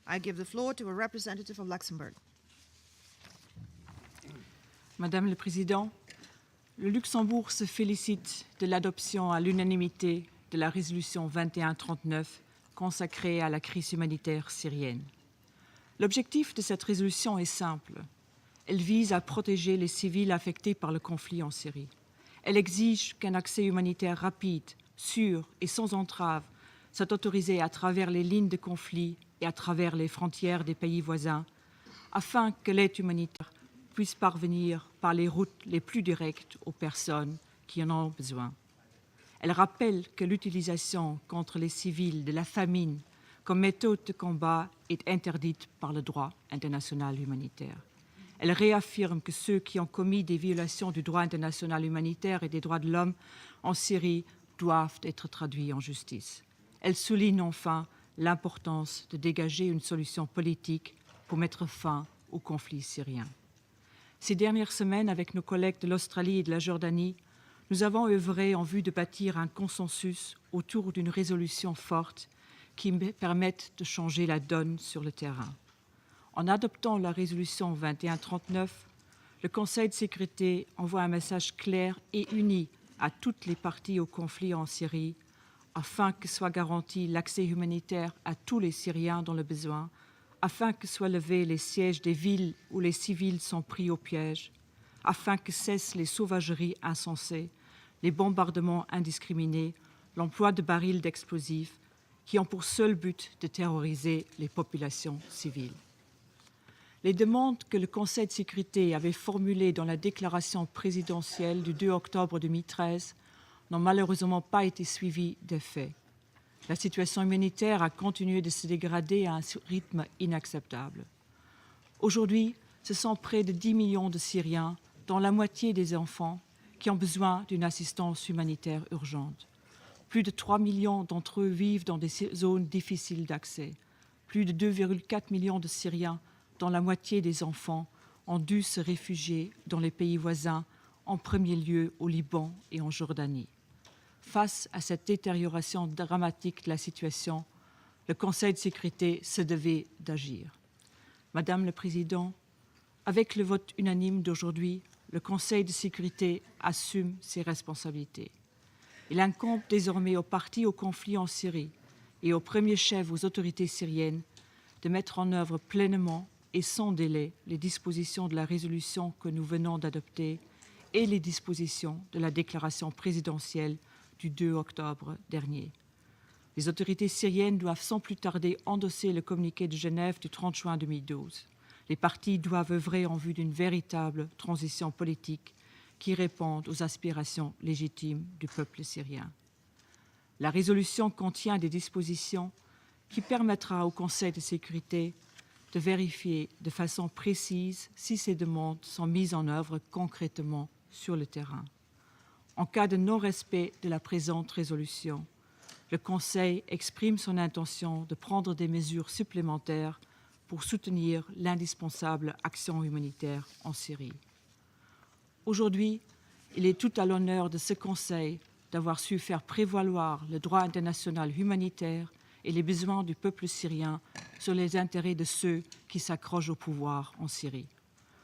I give the floor to a representative of Luxembourg. Madame le Président, le Luxembourg se félicite de l'adoption à l'unanimité de la résolution 2139 consacrée à la crise humanitaire syrienne. L'objectif de cette résolution est simple. Elle vise à protéger les civils affectés par le conflit en Syrie. Elle exige qu'un accès humanitaire rapide, sûr et sans entrave soit autorisé à travers les lignes de conflit et à travers les frontières des pays voisins, afin que l'aide humanitaire puisse parvenir par les routes les plus directes aux personnes qui en ont besoin. Elle rappelle que l'utilisation contre les civils de la famine comme méthode de combat est interdite par le droit international humanitaire. Elle réaffirme que ceux qui ont commis des violations du droit international humanitaire et des droits de l'homme en Syrie doivent être traduits en justice. Elle souligne enfin l'importance de dégager une solution politique pour mettre fin au conflit syrien. Ces dernières semaines, avec nos collègues de l'Australie et de la Jordanie, nous avons œuvré en vue de bâtir un consensus autour d'une résolution forte qui permette de changer la donne sur le terrain. En adoptant la résolution 2139, le Conseil de sécurité envoie un message clair et uni à toutes les parties au conflit en Syrie, afin que soit garanti l'accès humanitaire à tous les Syriens dans le besoin, afin que soient levés les sièges des villes où les civils sont pris au piège, afin que cessent les sauvageries insensées, les bombardements indiscriminés, l'emploi de barils d'explosifs qui ont pour seul but de terroriser les populations civiles. Les demandes que le Conseil de sécurité avait formulées dans la déclaration présidentielle du 2 octobre 2013 n'ont malheureusement pas été suivies d'effet. La situation humanitaire a continué de se dégrader à un rythme inacceptable. Aujourd'hui, ce sont près de 10 millions de Syriens, dont la moitié des enfants, qui ont besoin d'une assistance humanitaire urgente. Plus de 3 millions d'entre eux vivent dans des zones difficiles d'accès. Plus de 2,4 millions de Syriens, dont la moitié des enfants, ont dû se réfugier dans les pays voisins, en premier lieu au Liban et en Jordanie. Face à cette détérioration dramatique de la situation, le Conseil de sécurité se devait d'agir. Madame le Président, avec le vote unanime d'aujourd'hui, le Conseil de sécurité assume ses responsabilités. Il incombe désormais aux parties au conflit en Syrie et au premier chef aux autorités syriennes de mettre en œuvre pleinement et sans délai les dispositions de la résolution que nous venons d'adopter et les dispositions de la déclaration présidentielle du 2 octobre dernier. Les autorités syriennes doivent sans plus tarder endosser le communiqué de Genève du 30 juin 2012. Les parties doivent œuvrer en vue d'une véritable transition politique qui réponde aux aspirations légitimes du peuple syrien. La résolution contient des dispositions qui permettra au Conseil de sécurité de vérifier de façon précise si ces demandes sont mises en œuvre concrètement sur le terrain. En cas de non-respect de la présente résolution, le Conseil exprime son intention de prendre des mesures supplémentaires pour soutenir l'indispensable action humanitaire en Syrie. Aujourd'hui, il est tout à l'honneur de ce Conseil d'avoir su faire prévaloir le droit international humanitaire et les besoins du peuple syrien sur les intérêts de ceux qui s'accrochent au pouvoir en Syrie.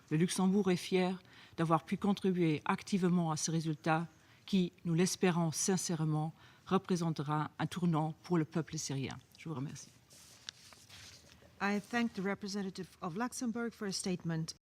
Le Luxembourg est fier d'avoir pu contribuer activement à ce résultat qui, nous l'espérons sincèrement, représentera un tournant pour le peuple syrien. Je vous remercie. I thank the representative of Luxembourg for a statement.